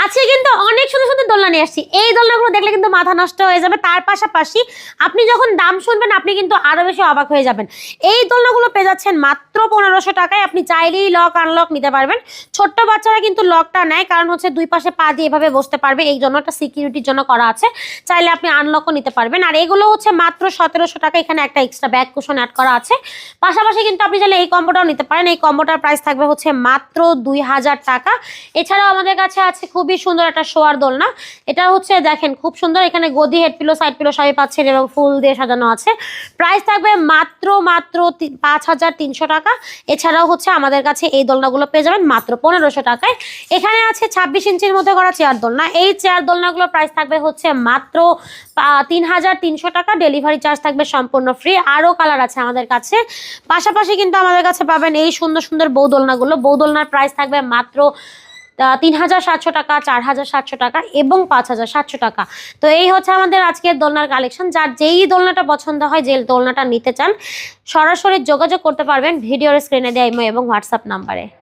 আজকে কিন্তু অনেক সুন্দর সুন্দর দোলনা নিয়ে আসছি। এই দোলনাগুলো দেখলে কিন্তু মাথা নষ্ট হয়ে যাবে। তার পাশাপাশি আপনি যখন দাম শুনবেন আপনি কিন্তু আরো বেশি অবাক হয়ে যাবেন। এই দোলনাগুলো পেয়ে যাচ্ছেন মাত্র 1500 টাকায়। আপনি চাইলেই লক আনলক নিতে পারবেন। ছোট্ট বাচ্চারা কিন্তু লকটা নেয়, কারণ হচ্ছে দুই পাশে পা দিয়ে এভাবে বসতে পারবে, এই জন্য একটা সিকিউরিটির জন্য করা আছে। চাইলে আপনি আনলকও নিতে পারবেন। আর এগুলো হচ্ছে মাত্র 1700 টাকা। এখানে একটা এক্সট্রা ব্যাক কুশন অ্যাড করা আছে। পাশাপাশি কিন্তু আপনি চাইলে এই কম্বোটাও নিতে পারেন। এই কম্বোটার প্রাইস থাকবে হচ্ছে মাত্র 2000 টাকা। এছাড়াও আমাদের কাছে আছে খুবই সুন্দর একটা শোয়ার দোলনা। এটা হচ্ছে দেখেন খুব সুন্দর, এখানে গদি, হেড পিলো, সাইড পিলো সবই পাচ্ছেন এবং ফুল দিয়ে সাজানো আছে। প্রাইস থাকবে মাত্র 5300 টাকা। এছাড়াও হচ্ছে আমাদের কাছে এই দোলনাগুলো পেয়ে যাবেন মাত্র 1500 টাকায়। এখানে আছে 26 ইঞ্চির মধ্যে করা চেয়ার দোলনা। এই চেয়ার দোলনাগুলোর প্রাইস থাকবে হচ্ছে মাত্র 3300 টাকা। ডেলিভারি চার্জ থাকবে সম্পূর্ণ ফ্রি। আরও কালার আছে আমাদের কাছে। পাশাপাশি কিন্তু আমাদের কাছে পাবেন এই সুন্দর সুন্দর বউ দোলনাগুলো। বউ দোলনার প্রাইস থাকবে মাত্র 3700 টাকা, 4700 টাকা এবং 5700 টাকা। তো এই হচ্ছে আমাদের আজকের দোলনার কালেকশন। যার যেই দোলনাটা পছন্দ হয়, যে দোলনাটা নিতে চান, সরাসরি যোগাযোগ করতে পারবেন ভিডিওর স্ক্রিনে দেওয়া ইমো এবং হোয়াটসঅ্যাপ নাম্বারে।